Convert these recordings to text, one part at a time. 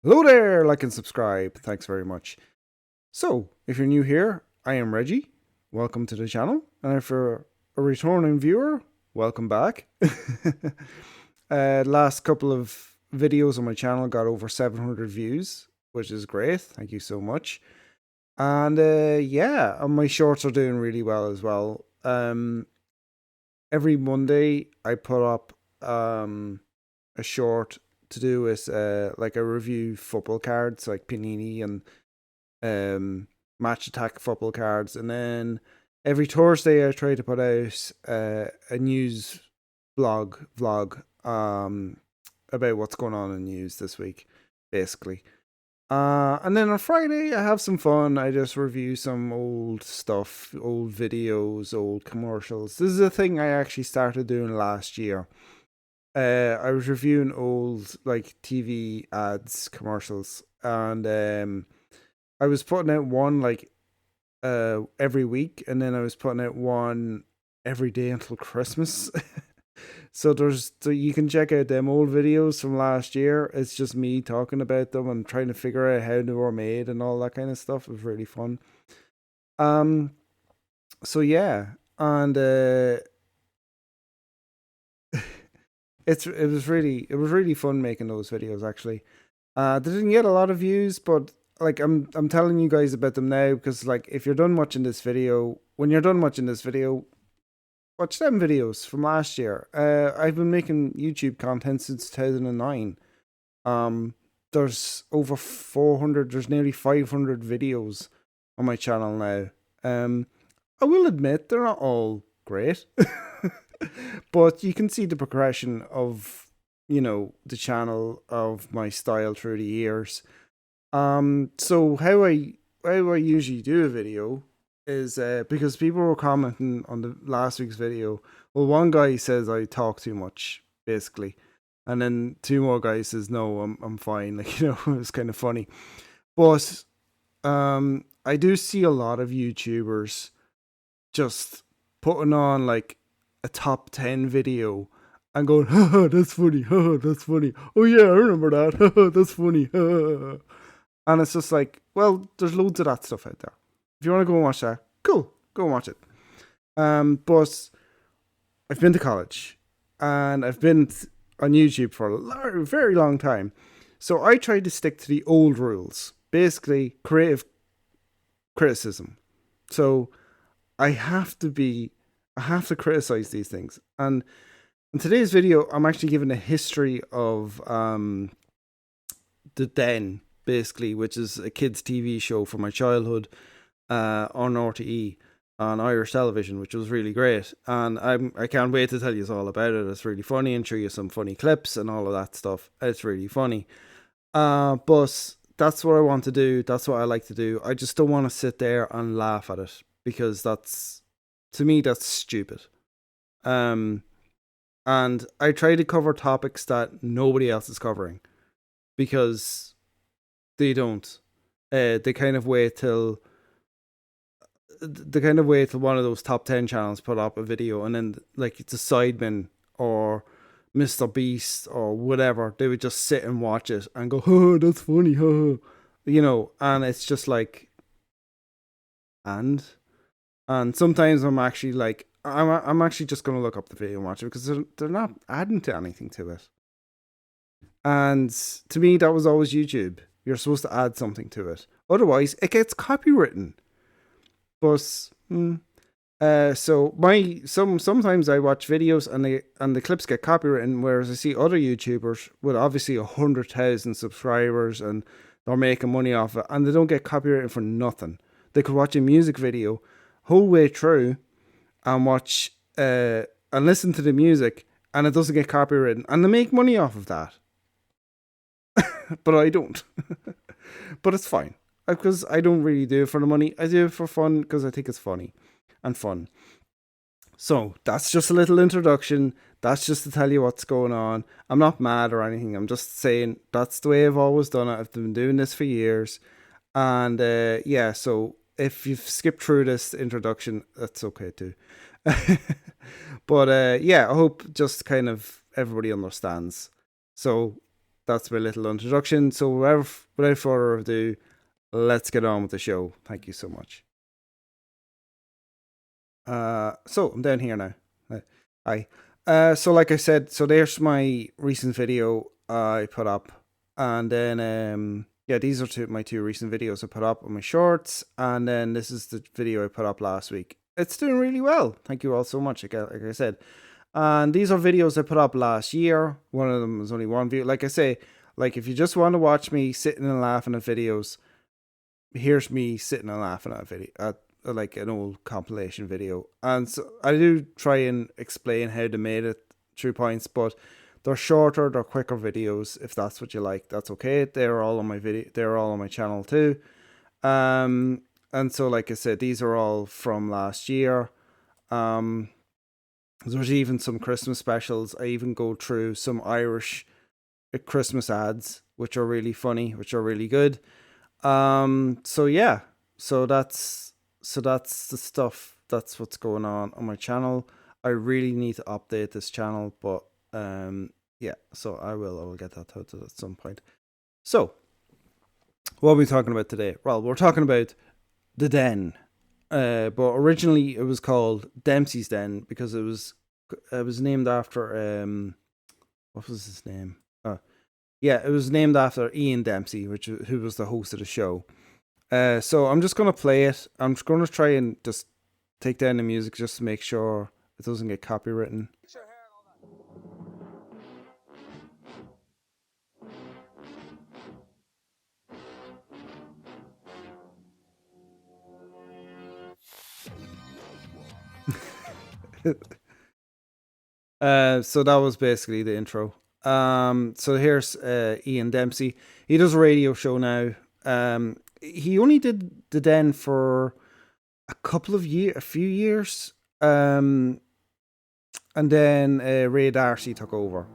Hello there, like and subscribe. Thanks very much. So, if you're new here, I am Reggie. Welcome to the channel. And if you're a returning viewer, welcome back. Last couple of videos on my channel got over 700 views, which is great. Thank you so much. And yeah, my shorts are doing really well as well. Every Monday, I put up a short to do with like a review football cards like Panini and Match Attack football cards, and then every Thursday I try to put out a news vlog about what's going on in news this week, basically. And then on Friday I have some fun. I just review some old stuff, old videos, old commercials. This is a thing I actually started doing last year. I was reviewing old like TV ads, commercials, and I was putting out one like every week, and then I was putting out one every day until Christmas. So you can check out them old videos from last year. It's just me talking about them and trying to figure out how they were made and all that kind of stuff. It was really fun. Um, so yeah, and it was really fun making those videos actually. They didn't get a lot of views, but like I'm telling you guys about them now because like if you're done watching this video, when you're done watching this video, watch them videos from last year. I've been making YouTube content since 2009. Um, there's over 400, there's nearly 500 videos on my channel now. I will admit they're not all great, but you can see the progression of the channel of my style through the years. So how I usually do a video is because people were commenting on the last week's video. Well, one guy says I talk too much, basically, and then two more guys says no, I'm fine. Like it's kind of funny, but I do see a lot of YouTubers just putting on like a top 10 video and going, haha, that's funny, haha, that's funny. Oh yeah, I remember that, haha, that's funny, haha. And it's just like, well, there's loads of that stuff out there. If you want to go and watch that, cool, go and watch it. But I've been to college and I've been on YouTube for a very long time. So I tried to stick to the old rules, basically creative criticism. So I have to be, I have to criticize these things. And in today's video, I'm actually giving a history of the Den, basically, which is a kids' TV show from my childhood on RTE on Irish television, which was really great. And I can't wait to tell you all about it. It's really funny and show you some funny clips and all of that stuff. It's really funny. But that's what I want to do. That's what I like to do. I just don't want to sit there and laugh at it because that's, to me, that's stupid. Um, and I try to cover topics that nobody else is covering because they don't. They kind of wait till one of those top 10 channels put up a video, and then like it's a Sidemen or Mr. Beast or whatever, they would just sit and watch it and go, oh, that's funny, oh. And it's just like, and sometimes I'm actually like, I'm actually just gonna look up the video and watch it because they're not adding to anything to it. And to me, that was always YouTube. You're supposed to add something to it, otherwise it gets copywritten. But so sometimes I watch videos and the clips get copywritten, whereas I see other YouTubers with obviously 100,000 subscribers and they're making money off it, and they don't get copywritten for nothing. They could watch a music video whole way through and watch and listen to the music, and it doesn't get copywritten, and they make money off of that. But I don't. But it's fine because I don't really do it for the money. I do it for fun because I think it's funny and fun. So that's just a little introduction. That's just to tell you what's going on. I'm not mad or anything. I'm just saying that's the way I've always done it. I've been doing this for years. And yeah, so if you've skipped through this introduction, that's okay too. But yeah, I hope just kind of everybody understands. So that's my little introduction. So without further ado, let's get on with the show. Thank you so much. So I'm down here now. Hi. So like I said, so there's my recent video I put up, and then yeah, these are my two recent videos I put up on my shorts, and then this is the video I put up last week. It's doing really well. Thank you all so much. Like I said, and these are videos I put up last year. One of them was only one view. Like I say, like if you just want to watch me sitting and laughing at videos, here's me sitting and laughing at a video, at like an old compilation video. And so I do try and explain how they made it through points, but they're shorter, they're quicker videos. If that's what you like, that's okay. They're all on my video. They're all on my channel too. And so, like I said, these are all from last year. There's even some Christmas specials. I even go through some Irish Christmas ads, which are really funny, which are really good. So yeah, so that's the stuff. That's what's going on my channel. I really need to update this channel, but yeah, so I will get that out at some point. So what are we talking about today? Well, we're talking about The Den, but originally it was called Dempsey's Den because it was named after what was his name? Yeah, it was named after Ian Dempsey, who was the host of the show. So I'm just gonna play it. I'm just gonna try and just take down the music just to make sure it doesn't get copywritten. So that was basically the intro. So here's Ian Dempsey. He does a radio show now. He only did The Den for a few years. And then Ray Darcy took over.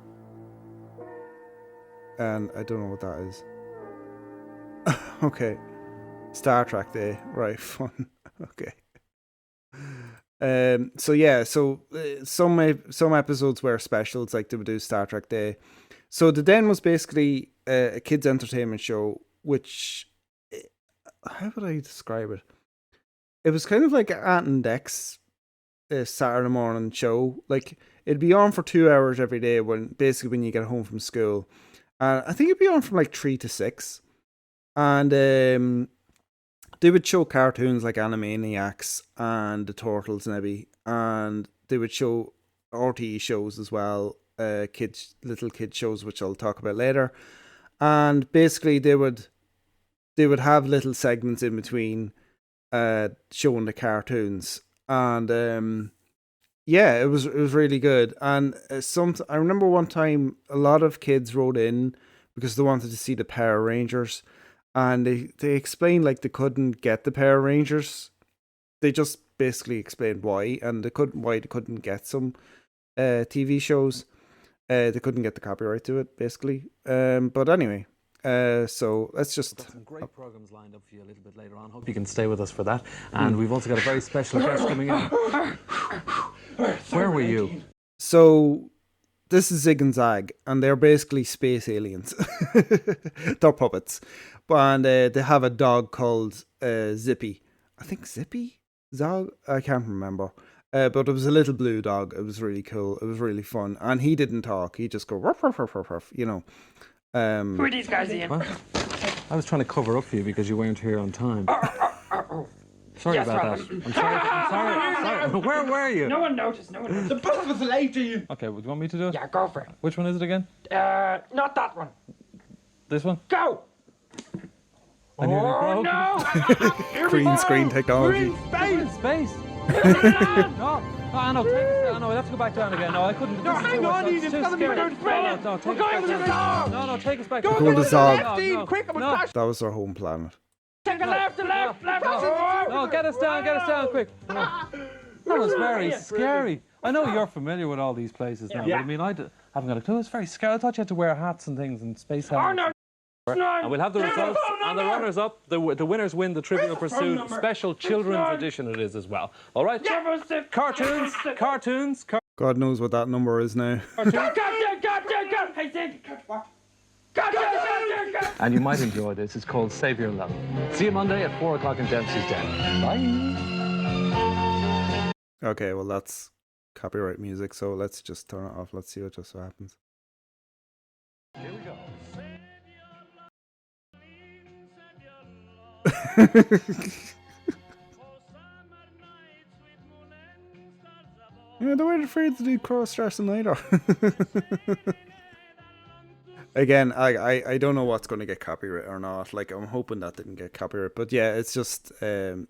And I don't know what that is. Okay. Star Trek Day. Right, fun. Okay. So yeah, so some episodes were specials, like they would do Star Trek Day. So The Den was basically a kids' entertainment show, which, how would I describe it? It was kind of like Ant and Dec's Saturday morning show. Like it'd be on for 2 hours every day when you get home from school. I think it'd be on from like 3 to 6, and they would show cartoons like Animaniacs and the Turtles maybe, and they would show RTE shows as well, little kid shows, which I'll talk about later. And basically they would have little segments in between showing the cartoons, and yeah, it was really good. And I remember one time a lot of kids wrote in because they wanted to see the Power Rangers. And they explained like they couldn't get the Power Rangers. They just basically explained why, and they couldn't get some TV shows. They couldn't get the copyright to it, basically. But anyway, so let's just. We've got some great programs lined up for you a little bit later on. Hope you can stay with us for that. And we've also got a very special guest coming in. Where were you? So this is Zig and Zag, and they're basically space aliens. They're puppets. And they have a dog called Zippy. I think Zippy? Zog? I can't remember. But it was a little blue dog. It was really cool. It was really fun. And he didn't talk. He just go, ruff, ruff, ruff, ruff, ruff, you know. Who are these guys, Ian? What? I was trying to cover up for you because you weren't here on time. Sorry Yes, about Robert. that. I'm sorry. Where were you? No one noticed. The bus was late, Ian. Okay, well, do you want me to do it? Yeah, go for it. Which one is it again? Not that one. This one? Go! I nearly Oh, broke. no! Green screen technology. We're in space. No, take us down. No, we have to go back down again. No, I couldn't. No, This is hang too on, much. Ian, It's it's too gotta be scary. going straight. No, take We're us going back to the down. dog. No, take us back Go down. Go to to the the Zog. left, Ian, quick, I'm No. flash. That was their home planet. Take a left, left. No, get us down, quick. No. That was very scary. I know you're familiar with all these places now, but I mean, haven't got a clue. It's very scary. I thought you had to wear hats and things and space Oh, helmets. no. And we'll have the results and the runners-up. The winners win the Trivial Pursuit Special Children's Edition it is as well. All right? Cartoons. God knows what that number is now. Got. Hey, Zig. Got and you might enjoy this. It's called Save Your Love. See you Monday at 4 o'clock in Dempsey's Den. Bye. Okay, well that's copyright music, so let's just turn it off. Let's see what just happens. Here we go. Yeah, they weren't afraid to do cross-dressing either. Again, I don't know what's going to get copyright or not. Like, I'm hoping that didn't get copyright. But yeah, it's just them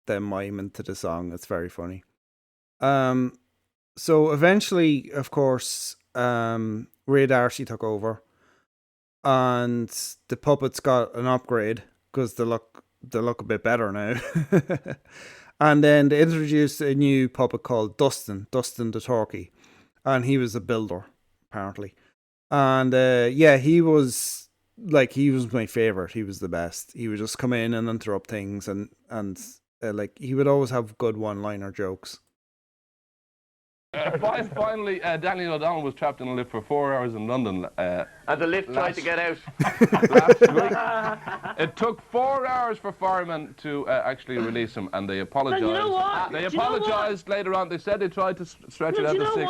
miming to the song. It's very funny. So eventually, of course, Ray Darcy took over. And the puppets got an upgrade because they look a bit better now. And then they introduced a new puppet called Dustin the Turkey, and he was a builder apparently. And he was my favorite. He was the best. He would just come in and interrupt things, and like he would always have good one-liner jokes. Finally, Daniel O'Donnell was trapped in a lift for 4 hours in London. And the lift tried to get out. Last week. It took 4 hours for firemen to actually release him, and they apologised. You know what? They apologised later on. They said they tried to stretch it out to 6. Do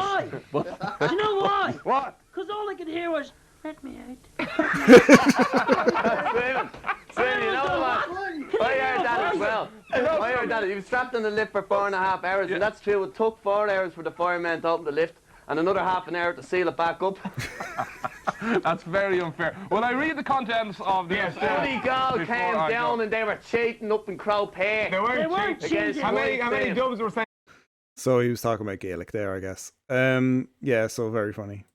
you know why? What? Because all I could hear was, let me out. Swim, you know what? I heard that as well. I heard that. He was trapped in the lift for 4.5 hours, and that's true. It took 4 hours for the firemen to open the lift, and another half an hour to seal it back up. That's very unfair. When I read the contents of this... Donegal came down and they were cheating up in Crow Pay. They weren't cheating. How many dubs were saying? So he was talking about Gaelic there, I guess. Yeah, so very funny.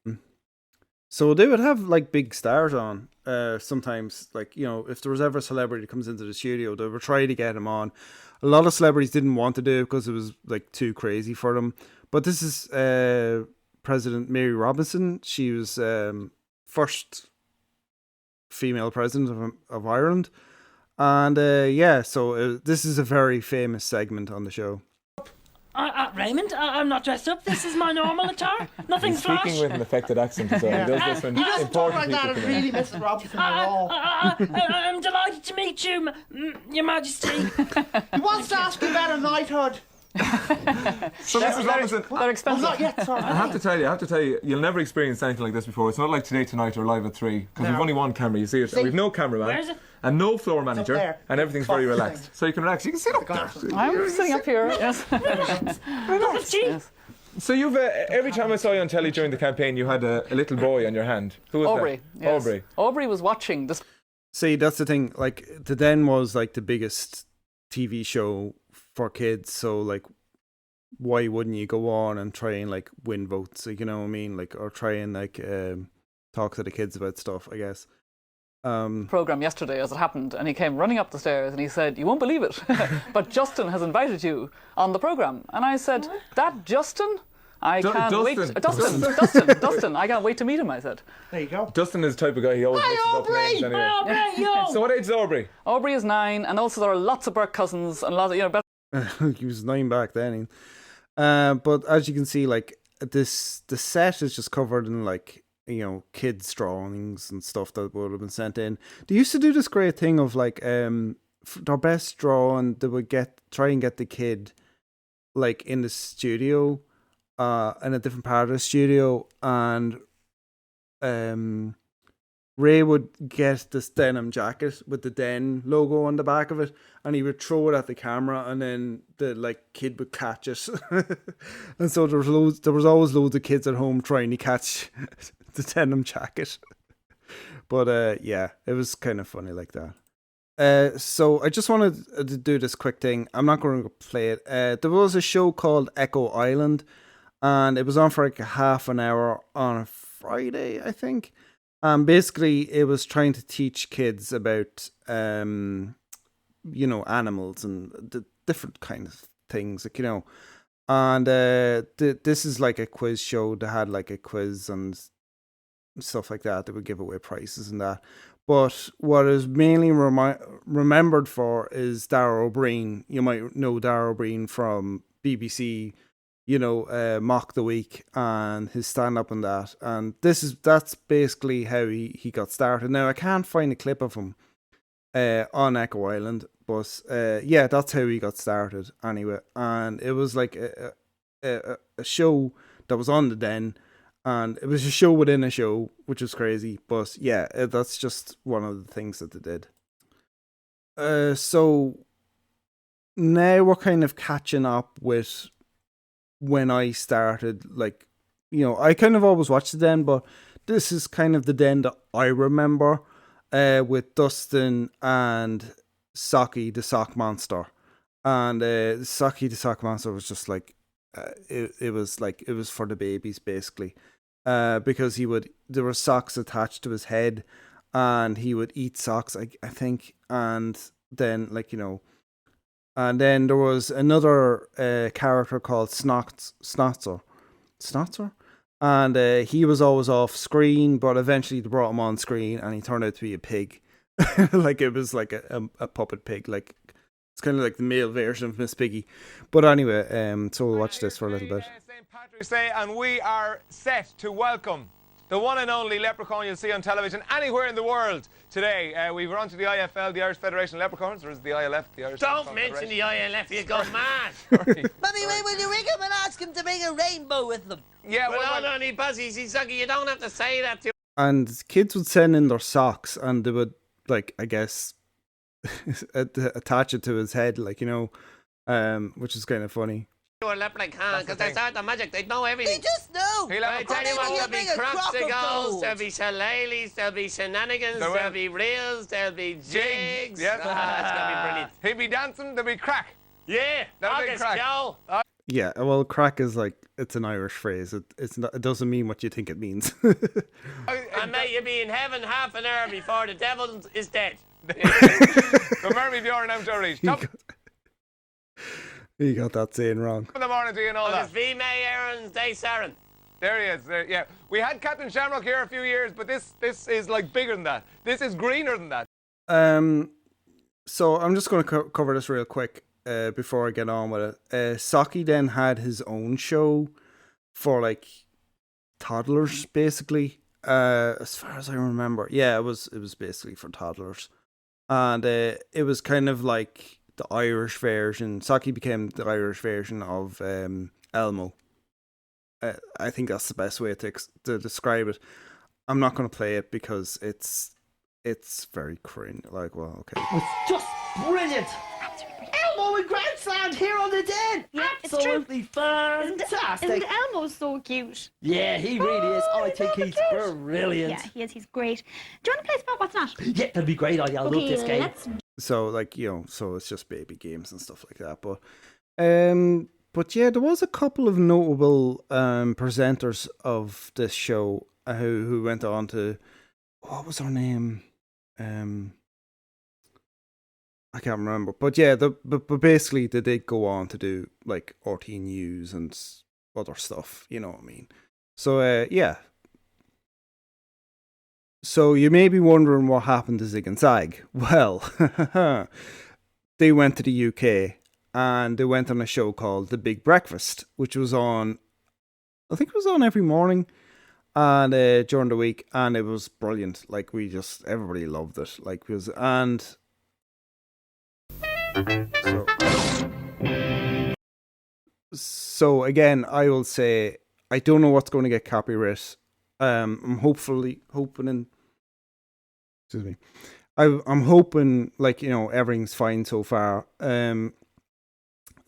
So they would have like big stars on. Sometimes, like, you know, if there was ever a celebrity that comes into the studio, they would try to get him on. A lot of celebrities didn't want to do it because it was like too crazy for them. But this is President Mary Robinson. She was first female president of Ireland. And so this is a very famous segment on the show. Raymond, I'm not dressed up. This is my normal attire. Nothing's flash. Speaking with an affected accent as well. He does this when He doesn't talk important like that people as come in. really Mrs. Robinson at all. I'm delighted to meet you, Your Majesty. He wants to ask you about a knighthood. So Mrs. Robinson, They're expensive. Not yet, sorry. I have to tell you, you'll never experience anything like this before. It's not like Today Tonight or Live at 3, because we've only one camera, you see it. We've no cameraman. Where is it? And no floor manager, there. and everything's very relaxed. So you can relax. You can sit up there. I'm sitting up here. Yes. Yes. So you've every time I saw you on telly during the campaign, you had a little boy on your hand. Who was Aubrey. that? Yes. Aubrey. Aubrey was watching this. See, that's the thing. Like, the Den was like the biggest TV show for kids. So, like, why wouldn't you go on and try and like win votes? Like, you know what I mean? Like, or try and like talk to the kids about stuff, I guess. Program yesterday as it happened, and he came running up the stairs and he said, "You won't believe it, but Justin has invited you on the program." And I said, "That Justin? I can't wait. Dustin, I can't wait to meet him," I said. There you go. Dustin is the type of guy, he always mixes up names anyway. So what age is Aubrey? Aubrey is 9, and also there are lots of Burke cousins and lots of, He was 9 back then. But as you can see, like, the set is just covered in like, you know, kids' drawings and stuff that would have been sent in. They used to do this great thing of like their best drawing. They would try and get the kid like in the studio, in a different part of the studio, and Ray would get this denim jacket with the Den logo on the back of it, and he would throw it at the camera, and then the like kid would catch it. And so there was always loads of kids at home trying to catch the denim jacket. But yeah, it was kind of funny like that. So I just wanted to do this quick thing. I'm not going to play it. There was a show called Echo Island, and it was on for like a half an hour on a Friday, I think. Basically, it was trying to teach kids about, you know, animals and the different kind of things, like, you know. And this is like a quiz show. They had like a quiz and stuff like that. They would give away prizes and that. But what is mainly remembered for is Dara Ó Briain. You might know Dara Ó Briain from BBC Mock the Week and his stand up and that. And that's basically how he got started. Now I can't find a clip of him on Echo Island, but yeah, that's how he got started anyway. And it was like a show that was on the Den, and it was a show within a show, which was crazy. But yeah, that's just one of the things that they did. So now we're kind of catching up with when I started. Like, I kind of always watched the Den, but this is kind of the Den that I remember, with Dustin and Saki the Sock Monster. And Saki the Sock Monster was just like, it was for the babies basically, because there were socks attached to his head, and he would eat socks, I think, and then and then there was another character called Snotzer, and he was always off screen, but eventually they brought him on screen, and he turned out to be a pig, like it was like a puppet pig, like. It's kind of like the male version of Miss Piggy. But anyway, so we'll watch this for a little bit. St. Patrick's Day, and we are set to welcome the one and only leprechaun you'll see on television anywhere in the world today. We've run to the IFL, the Irish Federation of Leprechauns, or is the ILF, the Irish Don't mention the ILF, you go mad. Mummy, will you ring him and ask him to bring a rainbow with them? Yeah, well, hold on, Buzzy, Sucky, you don't have to say that to. And kids would send in their socks, and they would, like, I guess, attach it to his head, like, which is kind of funny. You're a leprechaun, because they start the magic, they know everything. They just know. I tell you what, there'll be crocodiles, there'll be shillelaghs, there'll be shenanigans, there'll be reels, there'll be jigs. Yes. It's going to be brilliant. He'll be dancing, there'll be crack. Yeah, August Joe. Yeah, well, crack is like, it's an Irish phrase. It doesn't mean what you think it means. And may you be in heaven half an hour before the devil is dead. So Murray Bjorn out to reach. Top You got that saying wrong. in the morning to you and all that. It's V May Aaron's Day Saren. There he is. Yeah, we had Captain Shamrock here a few years, but this is like bigger than that. This is greener than that. So I'm just going to cover this real quick before I get on with it. Saki then had his own show for like toddlers, basically. As far as I remember, yeah, it was basically for toddlers, and it was kind of like the Irish version. Saki became the Irish version of Elmo. I think that's the best way to describe it. I'm not going to play it because it's very cringe. Like, well, okay. It's just brilliant. Elmo and Grand Slam here on the Den. Yeah, absolutely fantastic. Isn't Elmo so cute? Yeah, he really is. I think he's brilliant. Yeah, he is. He's great. Do you want to play Spot What's Not? Yeah, that'd be great. I love this game. Let's... So, like, so it's just baby games and stuff like that. But yeah, there was a couple of notable presenters of this show who went on to, what was her name? I can't remember. But yeah, but basically they did go on to do like RT News and other stuff. You know what I mean? So yeah. So you may be wondering what happened to Zig and Zag. Well, they went to the UK and they went on a show called The Big Breakfast, which was on, I think it was on every morning and during the week, and it was brilliant. Like, everybody loved it. Like, it was, and so again, I will say I don't know what's going to get copyright. I'm hoping, excuse me. I'm hoping, like, everything's fine so far.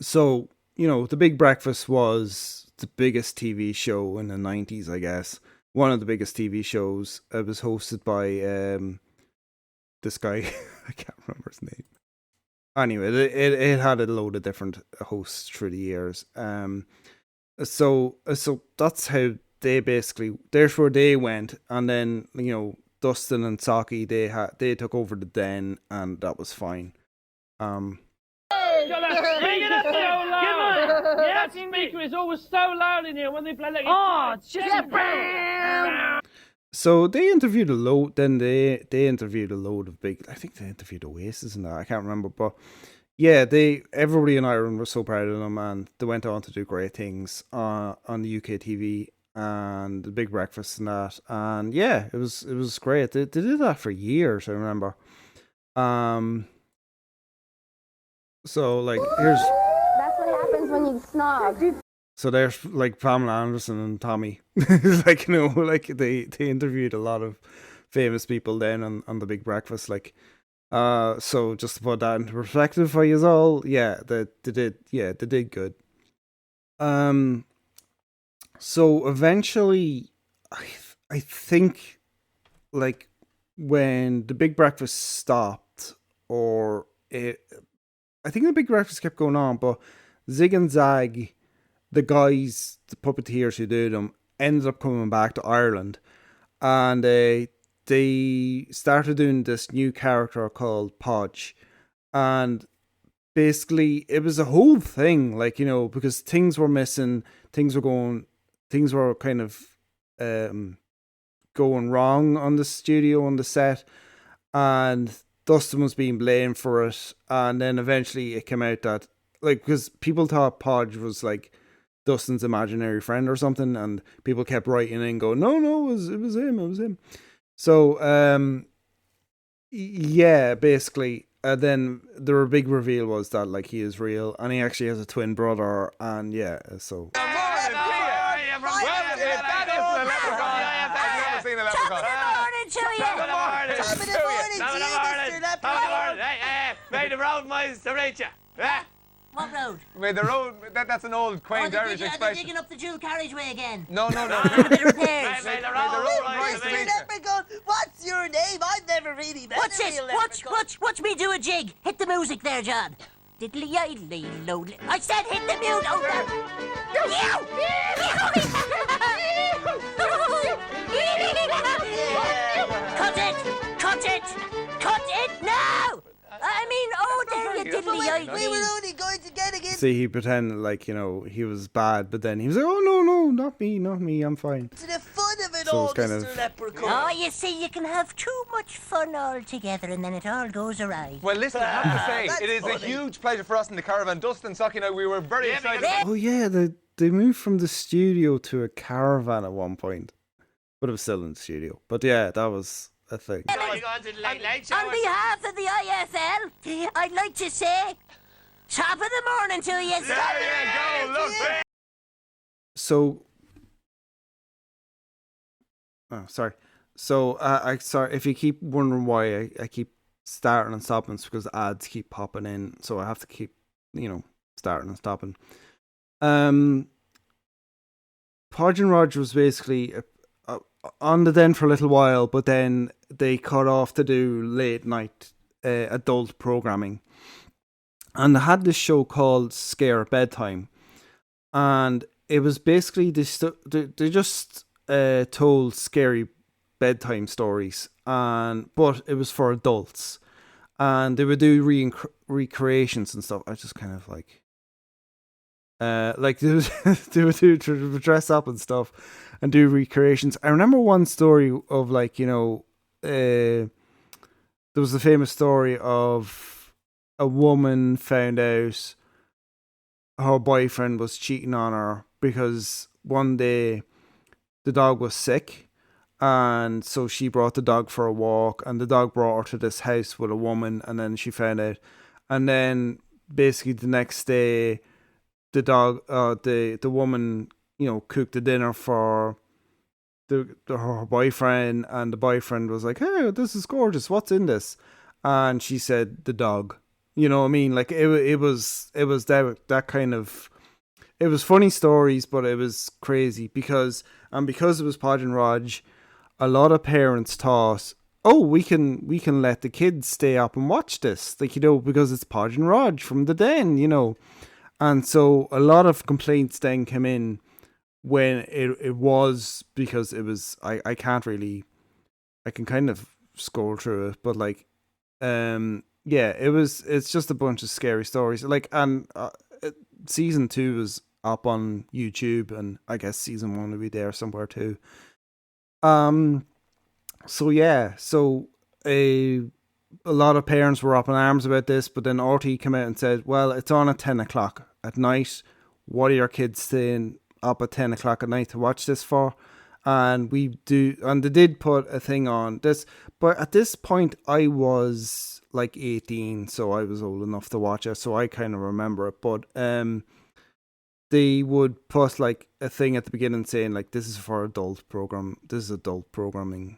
So, The Big Breakfast was the biggest TV show in the 90s, I guess. One of the biggest TV shows. It was hosted by this guy. I can't remember his name. Anyway, it had a load of different hosts through the years. So that's how they basically, there's where they went, and then Dustin and Saki, they took over the Den, and that was fine. Bring it up so loud! That speaker is always so loud in here when they play like. Oh, it's just. So they interviewed a load. Then they interviewed a load of big. I think they interviewed Oasis and that. I can't remember, but yeah, everybody in Ireland was so proud of them, and they went on to do great things on the UK TV and the Big Breakfast and that. And yeah, it was great. They did that for years, I remember. So like here's That's what happens when you snog. so there's like Pamela Anderson and Tommy. Like, you know, like they interviewed a lot of famous people then on the Big Breakfast, like. So just to put that into perspective for you all, yeah, they did good. So eventually, I think, like, when the Big Breakfast stopped, I think the Big Breakfast kept going on, but Zig and Zag, the guys, the puppeteers who did them, ended up coming back to Ireland, and they started doing this new character called Podge, and basically it was a whole thing, like, you know, because things were missing, things were kind of going wrong on the studio, on the set, and Dustin was being blamed for it. And then eventually it came out that, like, because people thought Podge was like Dustin's imaginary friend or something, and people kept writing in going, no, it was him. So, yeah, basically, then the big reveal was that, like, he is real, and he actually has a twin brother, and yeah, so. May the road miles to reach you. What road? May the road, that's an old quaint Irish expression. Are they digging up the dual carriageway again? No. A bit of repairs. May the road rise to reach you. Leprechaun, what's your name? I've never really met What's this? Watch me do a jig. Hit the music there, John. Diddly-yi-ly-lo-ly. I said hit the music. Cut it now! I mean, there you diddly-yi-ly. We were only going to get again. See, he pretended like, you know, he was bad, but then he was like, oh, no, not me, I'm fine. To the fun of it So all, it's kind Mr. of- Leprechaun. Oh, you see, you can have too much fun all together and then it all goes awry. Well, listen, I have to say, That's it is a funny. huge pleasure for us in the caravan. Dustin, Socky and I, we were very excited. Oh, yeah, they moved from the studio to a caravan at one point, but it was still in the studio. But yeah, that was a thing. So we're going to the late show. On behalf of the IFL, I'd like to say, top of the morning to you. There you go, look. So, oh, sorry. So, sorry if you keep wondering why I keep starting and stopping, it's because ads keep popping in, so I have to keep, you know, starting and stopping. Podge and Rog was basically on the den for a little while, but then they cut off to do late night adult programming, and they had this show called Scare at Bedtime, and it was basically they just told scary bedtime stories, but it was for adults, and they would do recreations and stuff. I just kind of like they would do dress up and stuff and do recreations. I remember one story of, like, you know, there was a famous story of a woman found out her boyfriend was cheating on her because one day the dog was sick, and so she brought the dog for a walk, and the dog brought her to this house with a woman, and then she found out, and then basically the next day the dog the woman, you know, cooked the dinner for her boyfriend, and the boyfriend was like, hey, this is gorgeous, what's in this? And she said, the dog. You know what I mean? Like, it was that kind of, it was funny stories, but it was crazy because it was Podge and Rog, a lot of parents thought, oh, we can let the kids stay up and watch this, like, you know, because it's Podge and Rog from the den, you know. And so a lot of complaints then came in when it was, because it was, I can't really, I can kind of scroll through it, but like, yeah, it's just a bunch of scary stories. Like, and season 2 is up on YouTube, and I guess season 1 will be there somewhere too. So yeah, so a lot of parents were up in arms about this, but then RT came out and said, well, it's on at 10 o'clock at night. What are your kids staying up at 10 o'clock at night to watch this for? And they did put a thing on this, but at this point I was like 18, so I was old enough to watch it, so I kind of remember it. But they would put like a thing at the beginning saying like, this is for adult programming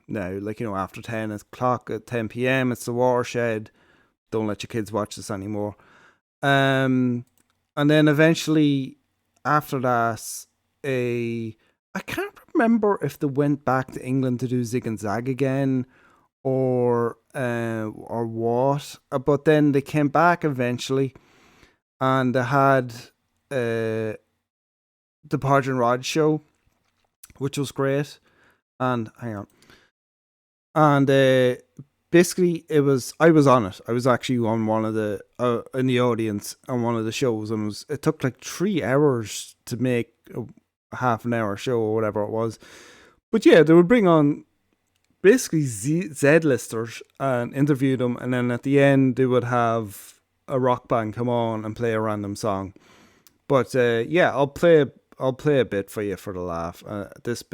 now, like, you know, after 10 o'clock at 10 p.m. it's the watershed, don't let your kids watch this anymore. And then eventually after that, I can't remember if they went back to England to do Zig and Zag again or what, but then they came back eventually and they had the Podge and Rod show, which was great. And basically I was on it. I was actually on one of the in the audience on one of the shows, and it took like 3 hours to make a half an hour show or whatever it was. But yeah, they would bring on basically Z-listers and interview them, and then at the end they would have a rock band come on and play a random song. But yeah, I'll play a bit for you for the laugh. This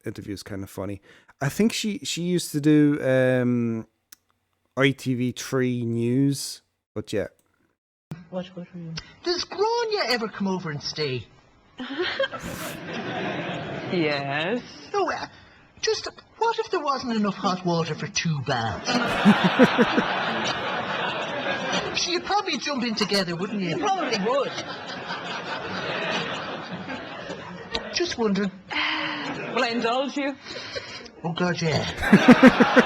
interview's kind of funny. I think she used to do ITV3 news, but yeah. What are you? Does Grania ever come over and stay? Yes. No, just what if there wasn't enough hot water for 2 baths? So you'd probably jump in together, wouldn't you? You probably would. Just wondering. Will I indulge you? Oh, God, yeah.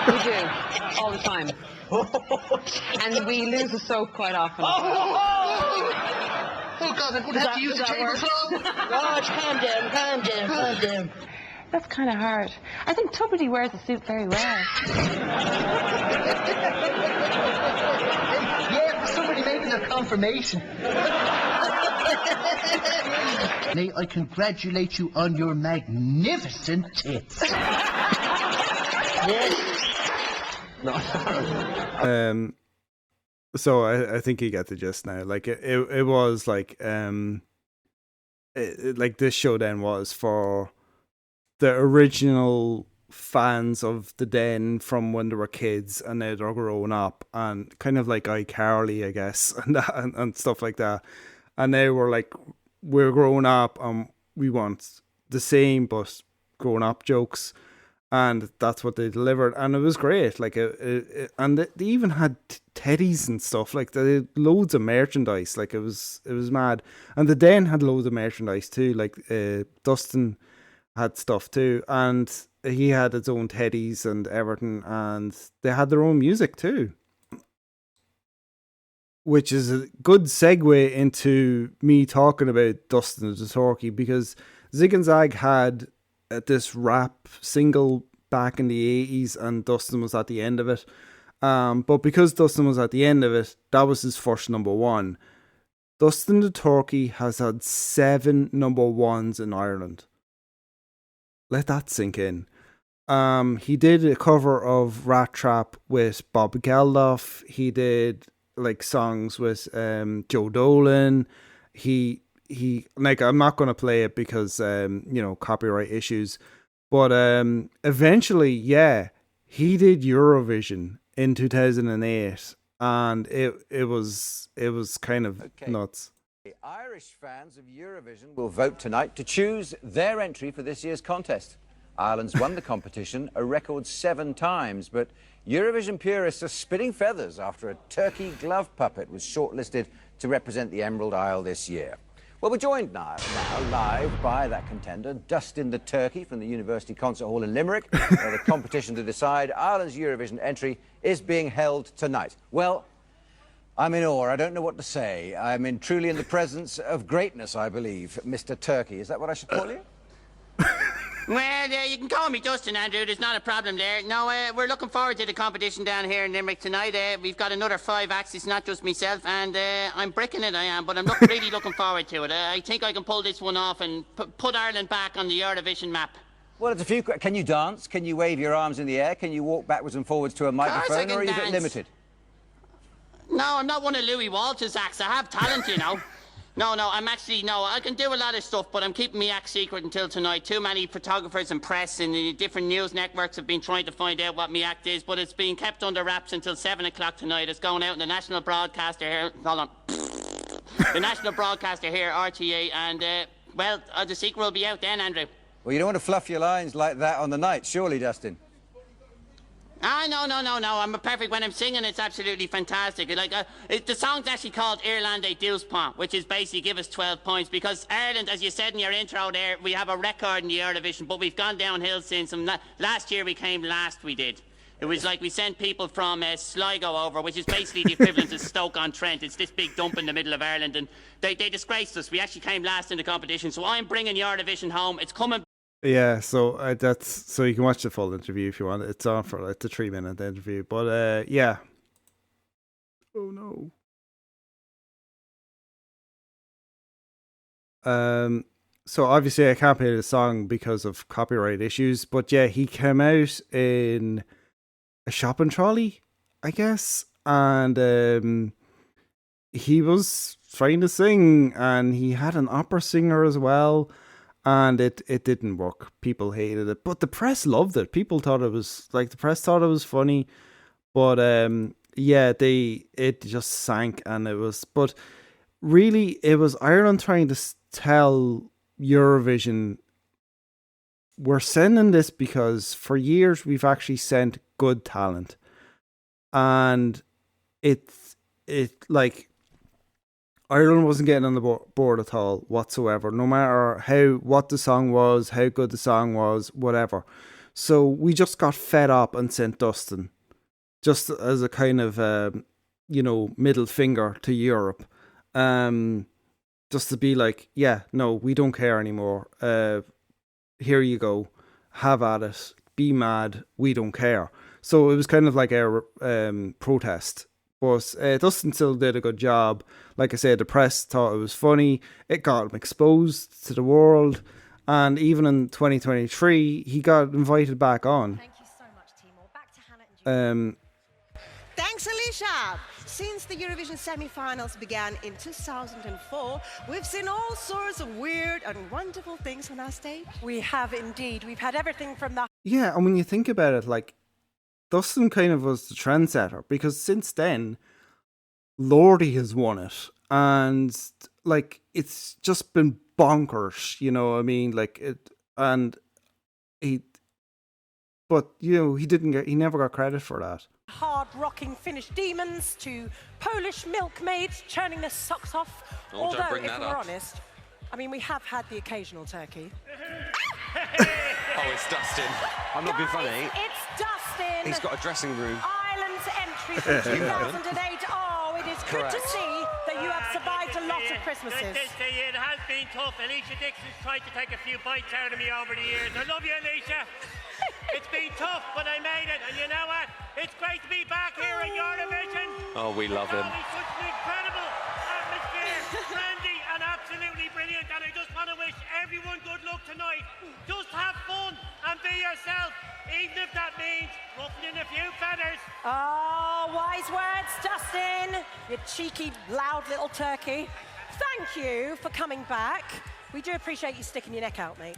We do. All the time. And we lose the soap quite often. Oh, God, I'm going to have to use a tablecloth. Raj, calm down. That's kind of hard. I think Tuppety wears the suit very well. Yeah, for somebody making their confirmation. May I congratulate you on your magnificent tits. Yes. So I think you get the gist now. Like it was like like this show then was for the original fans of the Den from when they were kids, and now they're growing up, and kind of like iCarly, I guess, and stuff like that. And they were like, we're growing up and we want the same but grown up jokes. And that's what they delivered, and it was great. Like, and they even had teddies and stuff. Like, they had loads of merchandise. Like, it was mad. And the Den had loads of merchandise too. Like, Dustin had stuff too, and he had his own teddies and everything, and they had their own music too. Which is a good segue into me talking about Dustin the Turkey, because Zig and Zag had this rap single back in the 80s, and Dustin was at the end of it. But because Dustin was at the end of it, that was his first number one. Dustin the Turkey has had 7 number ones in Ireland. Let that sink in. He did a cover of Rat Trap with Bob Geldof. He did like songs with Joe Dolan. He like, I'm not going to play it because copyright issues, but eventually, yeah, he did Eurovision in 2008, and it was kind of nuts. The Irish fans of Eurovision will vote tonight to choose their entry for this year's contest. Ireland's won the competition a record 7 times, but Eurovision purists are spitting feathers after a turkey glove puppet was shortlisted to represent the Emerald Isle this year. Well, we're joined now live by that contender, Dustin the Turkey from the University Concert Hall in Limerick, where the competition to decide Ireland's Eurovision entry is being held tonight. Well, I'm in awe. I don't know what to say. I'm truly in the presence of greatness, I believe. Mr. Turkey, is that what I should call you? Well, you can call me Dustin, Andrew. There's not a problem there. No, we're looking forward to the competition down here in Limerick tonight. We've got another 5 acts. It's not just myself, and I'm bricking it, I am, but I'm really looking forward to it. I think I can pull this one off and put Ireland back on the Eurovision map. Well, it's a few. Can you dance? Can you wave your arms in the air? Can you walk backwards and forwards to a microphone, or are you a bit limited? No, I'm not one of Louis Walsh's acts. I have talent, you know. No, I can do a lot of stuff, but I'm keeping my act secret until tonight. Too many photographers and press and the different news networks have been trying to find out what my act is, but it's being kept under wraps until 7 o'clock tonight. It's going out in the national broadcaster here. Hold on. The national broadcaster here, RTA, and, well, the secret will be out then, Andrew. Well, you don't want to fluff your lines like that on the night, surely, Dustin? No. I'm perfect when I'm singing. It's absolutely fantastic. Like the song's actually called Irlande 12 points, which is basically give us 12 points because Ireland, as you said in your intro there, we have a record in the Eurovision, but we've gone downhill since. And last year we came last. We did. It was like we sent people from Sligo over, which is basically the equivalent of Stoke-on-Trent. It's this big dump in the middle of Ireland, and they disgraced us. We actually came last in the competition, so I'm bringing Eurovision home. It's coming. Yeah, so so you can watch the full interview if you want. It's on for it's a 3-minute interview, but yeah. Oh no. So obviously I can't play the song because of copyright issues, but yeah, he came out in a shopping trolley, I guess, and he was trying to sing, and he had an opera singer as well. And it didn't work. People hated it. But the press loved it. People thought it was, like, the press thought it was funny. But, yeah, it just sank. And it was, but really, it was Ireland trying to tell Eurovision, we're sending this because for years we've actually sent good talent. And like, Ireland wasn't getting on the board at all whatsoever, no matter what the song was, how good the song was, whatever. So we just got fed up and sent Dustin, just as a kind of, middle finger to Europe. Just to be like, yeah, no, we don't care anymore. Here you go. Have at it. Be mad. We don't care. So it was kind of like a protest. But Dustin still did a good job. Like I said, the press thought it was funny. It got him exposed to the world. And even in 2023, he got invited back on. Thank you so much, Timur. Back to Hannah and Julie. Thanks, Alicia. Since the Eurovision semi-finals began in 2004, we've seen all sorts of weird and wonderful things on our stage. We have indeed. We've had everything from the... Yeah, and when you think about it, like, Dustin kind of was the trendsetter, because since then, Lordi has won it, and like it's just been bonkers, you know what I mean? Like it, and he never got credit for that. Hard-rocking Finnish demons to Polish milkmaids churning their socks off. Oh, although, don't bring if that we're up. honest, I mean, we have had the occasional turkey. Oh, it's Dustin. I'm not being funny. It's Dustin. He's got a dressing room. Ireland's entry from 2008. Oh, it is good to Correct. see that you have survived a lot of Christmases. It has been tough. Alicia Dixon's tried to take a few bites out of me over the years. I love you, Alicia. It's been tough, but I made it. And you know what? It's great to be back here in Eurovision. Oh, we love him. It's such an incredible atmosphere. Brandy and absolutely brilliant. And I just want to wish everyone good luck tonight. Just have fun and be yourself, even if that means ruffling a few feathers. Oh, wise words, Dustin. You cheeky, loud little turkey. Thank you for coming back. We do appreciate you sticking your neck out, mate.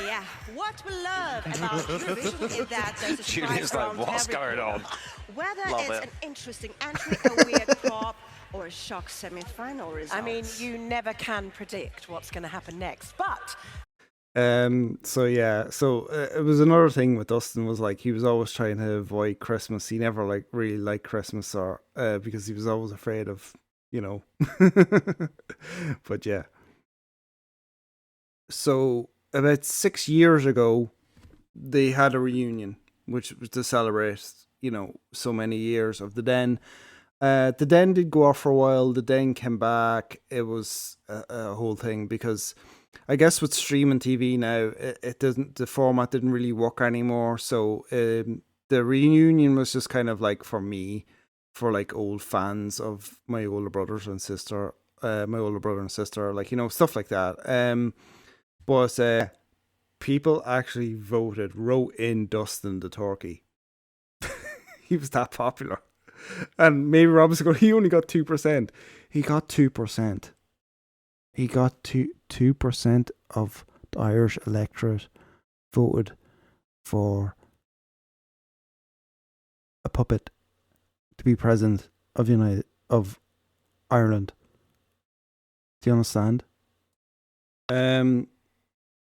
Yeah, what we love about Eurovision is that there's a Julia's surprise like, around what's every going on? corner. Whether Love it's it. an interesting entry, a weird prop, or a shock semi-final result. I mean, you never can predict what's going to happen next, but... So it was another thing with Dustin was like he was always trying to avoid Christmas. He never like really liked Christmas or because he was always afraid of, you know. But yeah. So about 6 years ago, they had a reunion, which was to celebrate, you know, so many years of the Den. The Den did go off for a while. The Den came back. It was a whole thing because I guess with streaming TV now, the format didn't really work anymore. So the reunion was just kind of like for me, for like old fans of my older brother and sister, like, you know, stuff like that. But people actually wrote in Dustin the turkey. He was that popular. And maybe Robinson going, he only got 2%. He got 2%. He got 2% of the Irish electorate voted for a puppet to be president of Ireland. Do you understand?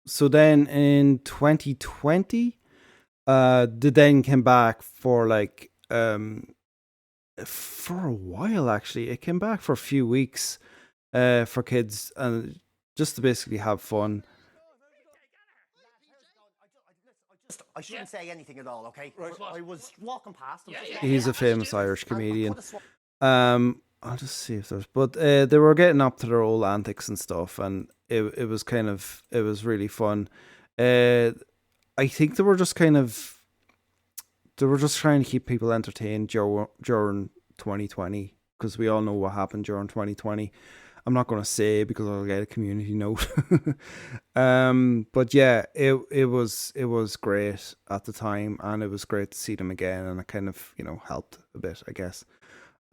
So then in 2020, the Den came back for like for a while actually. It came back for a few weeks for kids and just to basically have fun. I shouldn't say anything at all, okay? Right. I was walking past him. He's a famous Irish comedian. I'll just see if there's, but they were getting up to their old antics and stuff, and it was really fun. I think they were just trying to keep people entertained during 2020, because we all know what happened during 2020. I'm not going to say because I'll get a community note. But yeah, it was great at the time, and it was great to see them again, and it kind of, helped a bit, I guess.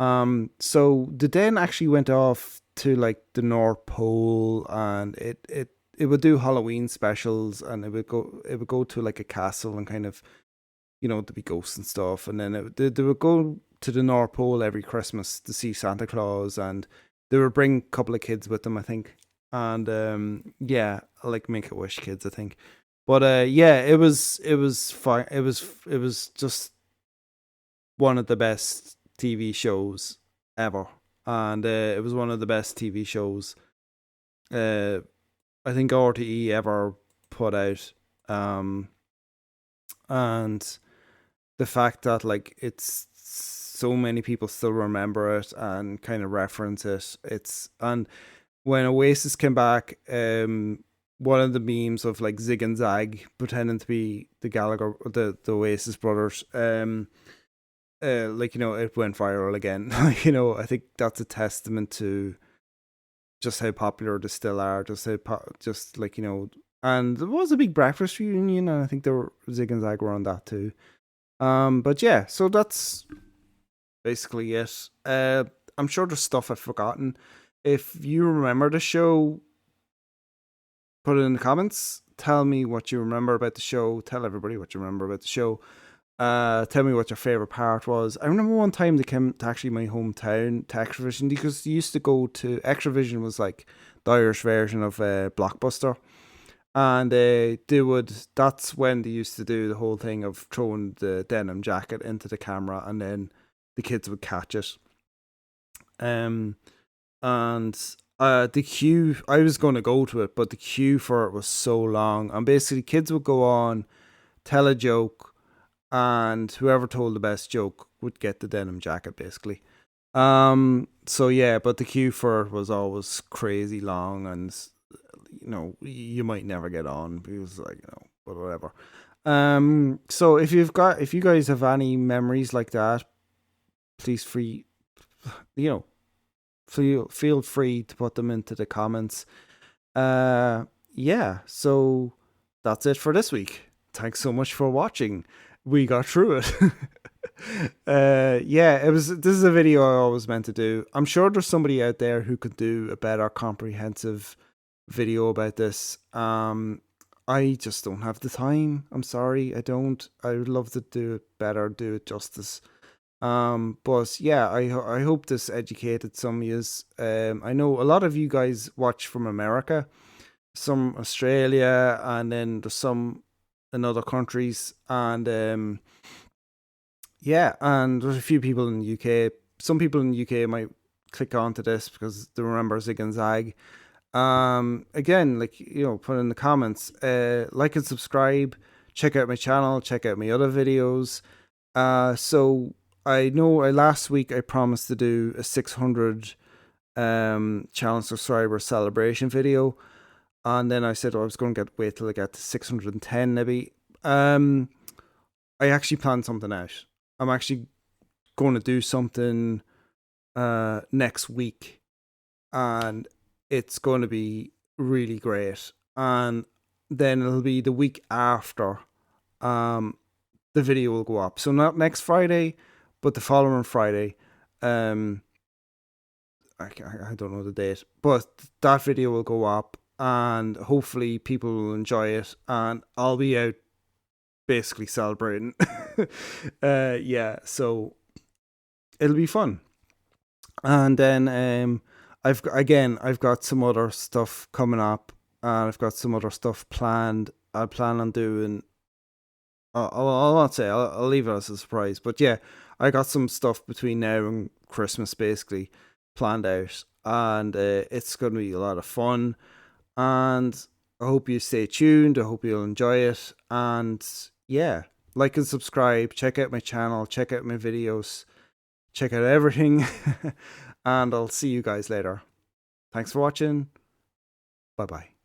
So the Den actually went off to like the North Pole, and it would do Halloween specials, and it would go to like a castle and kind of, there'd be ghosts and stuff, and then they would go to the North Pole every Christmas to see Santa Claus, and they would bring a couple of kids with them, I think. And yeah, like Make-A-Wish kids, I think. But yeah, it was fine. It was just one of the best TV shows ever. And it was one of the best TV shows I think RTE ever put out. And the fact that like it's so many people still remember it and kind of reference it. And when Oasis came back, one of the memes of like Zig and Zag pretending to be the Gallagher, the Oasis brothers, it went viral again. I think that's a testament to just how popular they still are. And there was a big breakfast reunion, and I think Zig and Zag were on that too. But yeah, so that's basically it. I'm sure there's stuff I've forgotten. If you remember the show, put it in the comments. Tell me what you remember about the show. Tell everybody what you remember about the show. Tell me what your favourite part was. I remember one time they came to actually my hometown to Extravision, because they used to go to Extravision, was like the Irish version of Blockbuster. And that's when they used to do the whole thing of throwing the denim jacket into the camera, and then the kids would catch it. And the queue, I was going to go to it, but the queue for it was so long. And basically, kids would go on, tell a joke, and whoever told the best joke would get the denim jacket, basically. So yeah, but the queue for it was always crazy long, and you might never get on because but whatever. So if you guys have any memories like that, please feel free to put them into the comments. Yeah, so that's it for this week. Thanks so much for watching. We got through it. This is a video I always meant to do. I'm sure there's somebody out there who could do a better comprehensive video about this. I just don't have the time. I'm sorry, I don't. I would love to do it better, do it justice. But yeah, I hope this educated some of yous. I know a lot of you guys watch from America, some Australia, and then there's some in other countries, and yeah, and there's a few people in the UK. Some people in the UK might click onto this because they remember Zig and Zag. Again, put in the comments, like and subscribe, check out my channel, check out my other videos. So I know last week I promised to do a 600 channel subscriber celebration video, and then I said I was going to wait till I get to 610 maybe. I actually planned something out. I'm actually going to do something next week, and it's going to be really great. And then it'll be the week after the video will go up. So not next Friday, but the following Friday. I don't know the date, but that video will go up, and hopefully people will enjoy it, and I'll be out basically celebrating. Yeah, so it'll be fun. And then I've got some other stuff coming up, and I've got some other stuff planned. I plan on doing. I'll not say. I'll leave it as a surprise. But yeah, I got some stuff between now and Christmas basically planned out, and it's going to be a lot of fun. And I hope you stay tuned. I hope you'll enjoy it. And yeah, like and subscribe. Check out my channel. Check out my videos. Check out everything. And I'll see you guys later. Thanks for watching. Bye bye.